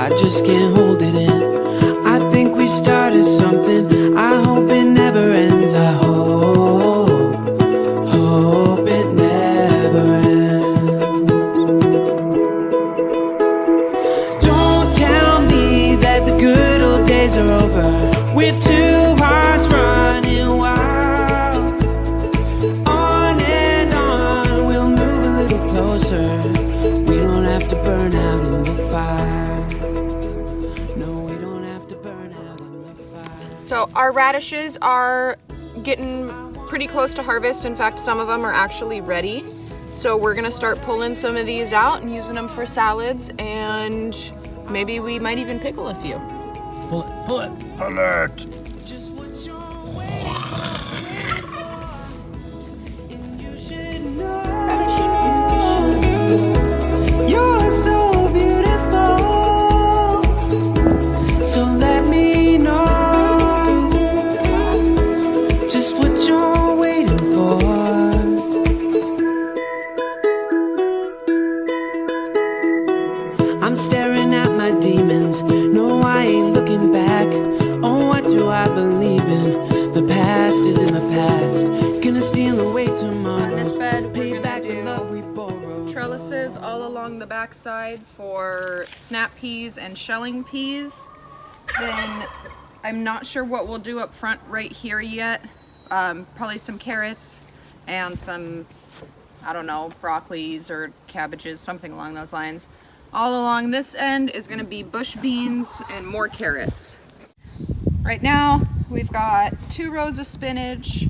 I just can't hold it in. I think we started something, I hope it never ends. I hope it never ends. Don't tell me that the good old days are over. We're two hearts running wild. On and on, we'll move a little closer. We don't have to burn out in the fire. No, we don't have to burn out in the fire. So our radishes are getting pretty close to harvest. In fact, some of them are actually ready. So we're gonna start pulling some of these out and using them for salads, and maybe we might even pickle a few. Pull it, pull it, pull it. Just what you're waiting for. And you should know. You're so beautiful. So let me know just what you're waiting for. I'm staring at my demons. No, I ain't looking back. Oh, what do I believe in? The past is in the past. Gonna steal away tomorrow. On this bed, we're Pay gonna back the do love we borrowed. trellises all along the backside for snap peas and shelling peas. Then I'm not sure what we'll do up front right here yet. Probably some carrots and some, I don't know, broccolis or cabbages, something along those lines. All along this end is going to be bush beans and more carrots. Right now we've got 2 rows of spinach.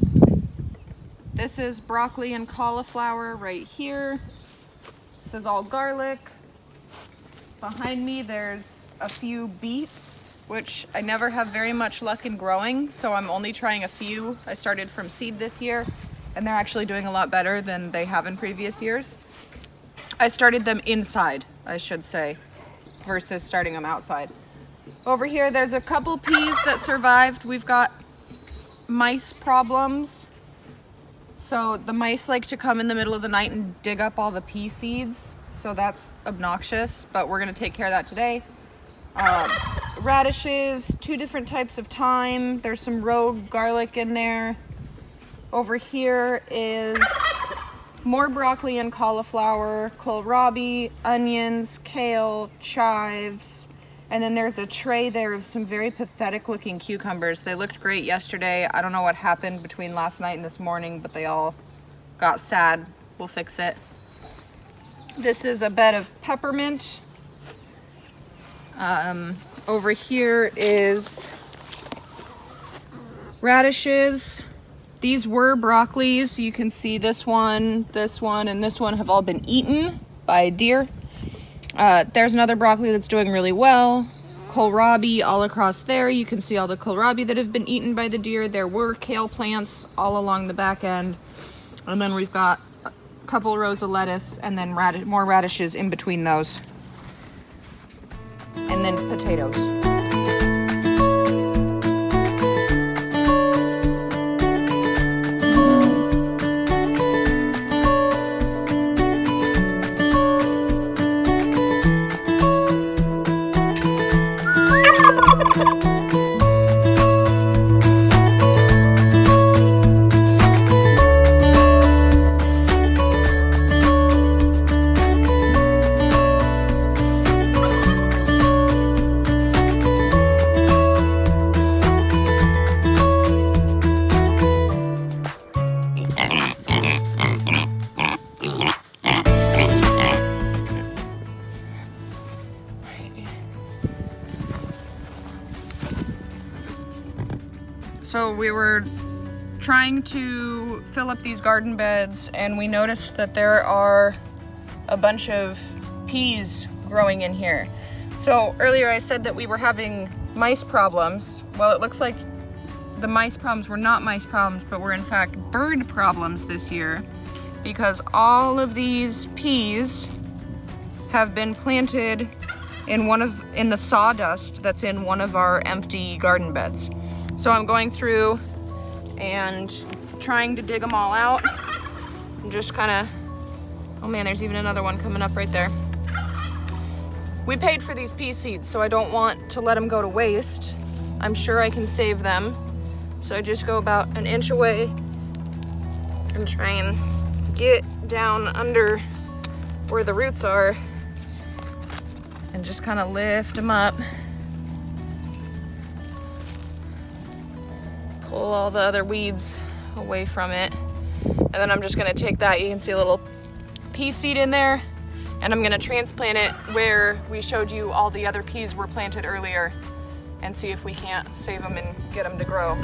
This is broccoli and cauliflower right here. This is all garlic. Behind me there's a few beets, which I never have very much luck in growing, so I'm only trying a few. I started from seed this year, and they're actually doing a lot better than they have in previous years. I started them inside, I should say, versus starting them outside. Over here, there's a couple peas that survived. We've got mice problems. So the mice like to come in the middle of the night and dig up all the pea seeds. So that's obnoxious, but we're gonna take care of that today. Radishes, 2 different types of thyme. There's some rogue garlic in there. Over here is more broccoli and cauliflower, kohlrabi, onions, kale, chives, and then there's a tray there of some very pathetic looking cucumbers. They looked great yesterday. I don't know what happened between last night and this morning, but they all got sad. We'll fix it. This is a bed of peppermint. Over here is radishes. These were broccolis. You can see this one, and this one have all been eaten by deer. There's another broccoli that's doing really well. Kohlrabi all across there. You can see all the kohlrabi that have been eaten by the deer. There were kale plants all along the back end. And then we've got a couple rows of lettuce and then more radishes in between those. And then potatoes. So we were trying to fill up these garden beds and we noticed that there are a bunch of peas growing in here. So earlier I said that we were having mice problems. Well, it looks like the mice problems were not mice problems, but were in fact bird problems this year, because all of these peas have been planted in the sawdust that's in one of our empty garden beds. So I'm going through and trying to dig them all out and just kind of, oh man, there's even another one coming up right there. We paid for these pea seeds, so I don't want to let them go to waste. I'm sure I can save them. So I just go about an inch away and try and get down under where the roots are and just kind of lift them up. Pull all the other weeds away from it. And then I'm just gonna take that, you can see a little pea seed in there, and I'm gonna transplant it where we showed you all the other peas were planted earlier and see if we can't save them and get them to grow.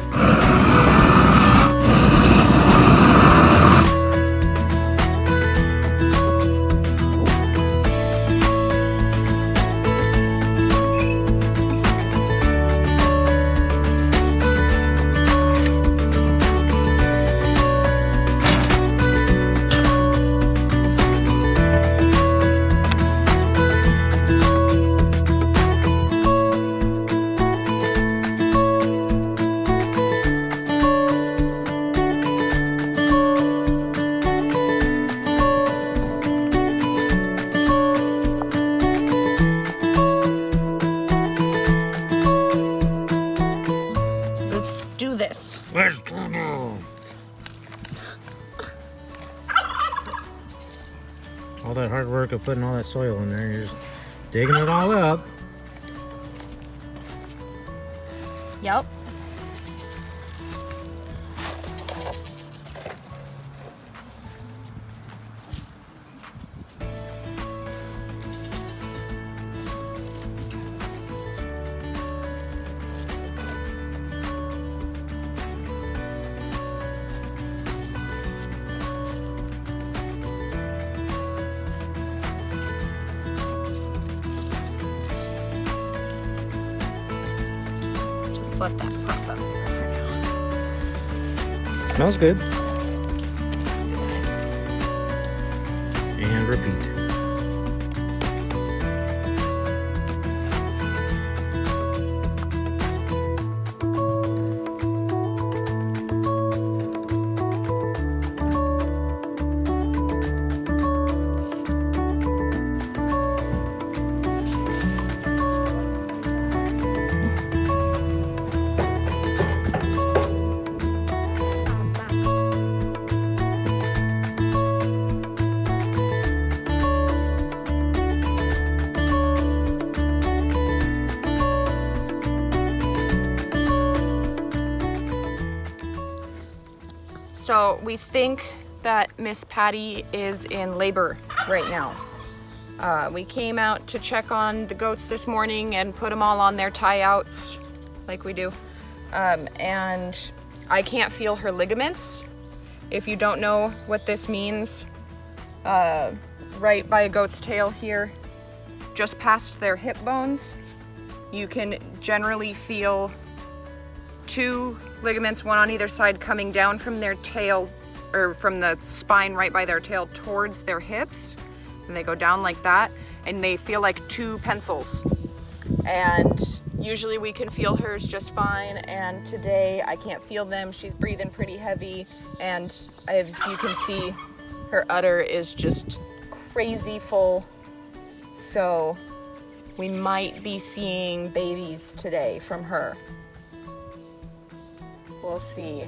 Let's go. All that hard work of putting all that soil in there, you're just digging it all up. Yep. Let that prop up there for now. Smells good. And repeat. So we think that Miss Patty is in labor right now. We came out to check on the goats this morning and put them all on their tie-outs like we do. And I can't feel her ligaments. If you don't know what this means, right by a goat's tail here, just past their hip bones, you can generally feel two ligaments, one on either side, coming down from their tail, or from the spine right by their tail towards their hips, and they go down like that, and they feel like two pencils. And usually we can feel hers just fine, and today I can't feel them. She's breathing pretty heavy, and as you can see, her udder is just crazy full. So we might be seeing babies today from her. We'll see.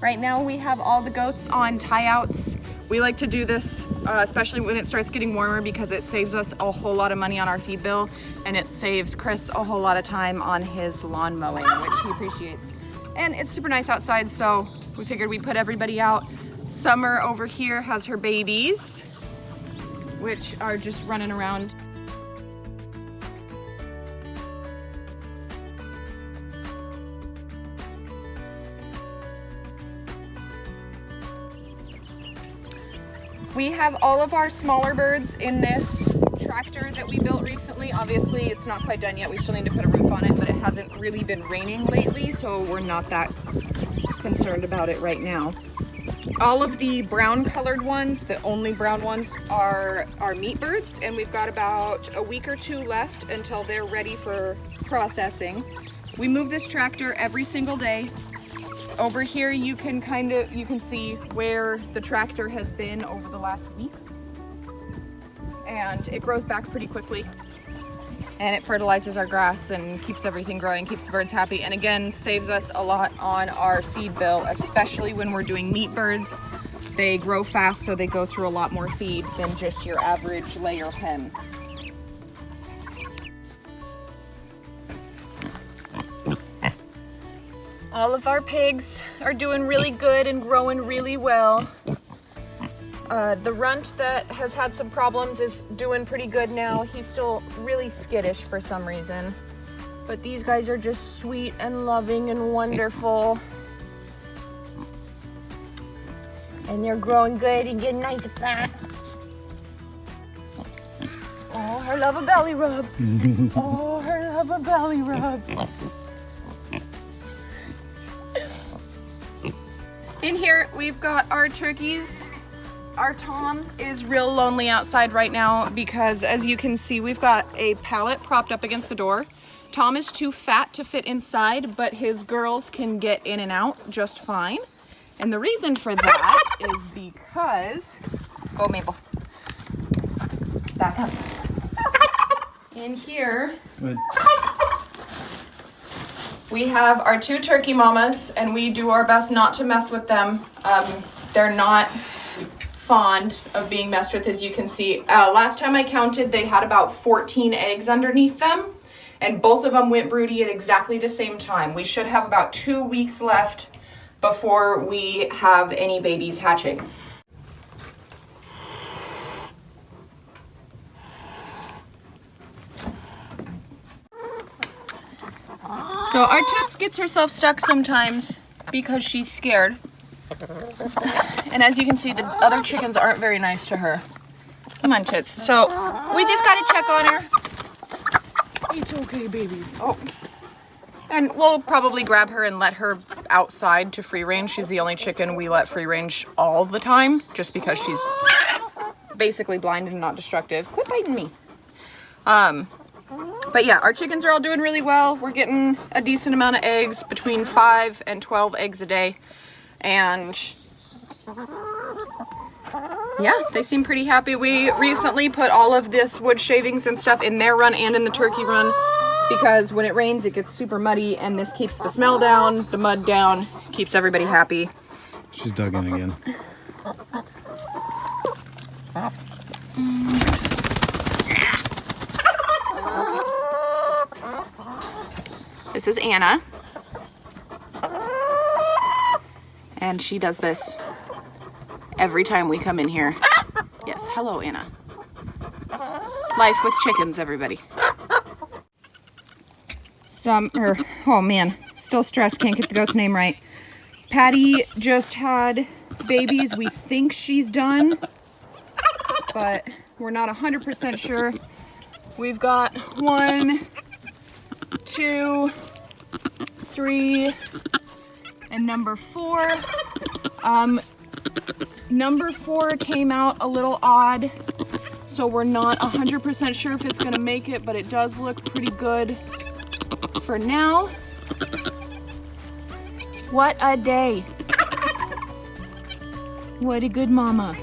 Right now we have all the goats on tie-outs. We like to do this, especially when it starts getting warmer, because it saves us a whole lot of money on our feed bill, and it saves Chris a whole lot of time on his lawn mowing, which he appreciates. And it's super nice outside, so we figured we'd put everybody out. Summer over here has her babies, which are just running around. We have all of our smaller birds in this tractor that we built recently. Obviously, it's not quite done yet. We still need to put a roof on it, but it hasn't really been raining lately, so we're not that concerned about it right now. All of the brown colored ones, the only brown ones, are our meat birds, and we've got about a week or two left until they're ready for processing. We move this tractor every single day. Over here you can see where the tractor has been over the last week. and it grows back pretty quickly. And it fertilizes our grass and keeps everything growing, keeps the birds happy, and again, saves us a lot on our feed bill, especially when we're doing meat birds. They grow fast, so they go through a lot more feed than just your average layer hen. All of our pigs are doing really good and growing really well. The runt that has had some problems is doing pretty good now. He's still really skittish for some reason. But these guys are just sweet and loving and wonderful. And they're growing good and getting nice and fat. Oh, her love a belly rub. Oh, her love a belly rub. In here, we've got our turkeys. Our Tom is real lonely outside right now because, as you can see, we've got a pallet propped up against the door. Tom is too fat to fit inside, but his girls can get in and out just fine. And the reason for that is because, oh, Mabel, back up. In here, we have our 2 turkey mamas, and we do our best not to mess with them. They're not fond of being messed with, as you can see. Last time I counted, they had about 14 eggs underneath them, and both of them went broody at exactly the same time. We should have about 2 weeks left before we have any babies hatching. So our Toots gets herself stuck sometimes because she's scared. And as you can see, the other chickens aren't very nice to her. Come on, Toots. So we just gotta check on her. It's okay, baby. Oh. And we'll probably grab her and let her outside to free range. She's the only chicken we let free range all the time, just because she's basically blind and not destructive. Quit biting me. But yeah, our chickens are all doing really well. We're getting a decent amount of eggs, between 5 and 12 eggs a day. And yeah, they seem pretty happy. We recently put all of this wood shavings and stuff in their run and in the turkey run, because when it rains, it gets super muddy, and this keeps the smell down, the mud down, keeps everybody happy. She's dug in again. This is Anna. And she does this every time we come in here. Yes, hello, Anna. Life with chickens, everybody. Oh man, still stressed, can't get the goat's name right. Patty just had babies. We think she's done, but we're not 100% sure. We've got 1, 2, 3, and number 4. Number 4 came out a little odd, so we're not 100% sure if it's gonna make it, but it does look pretty good for now. What a day. What a good mama.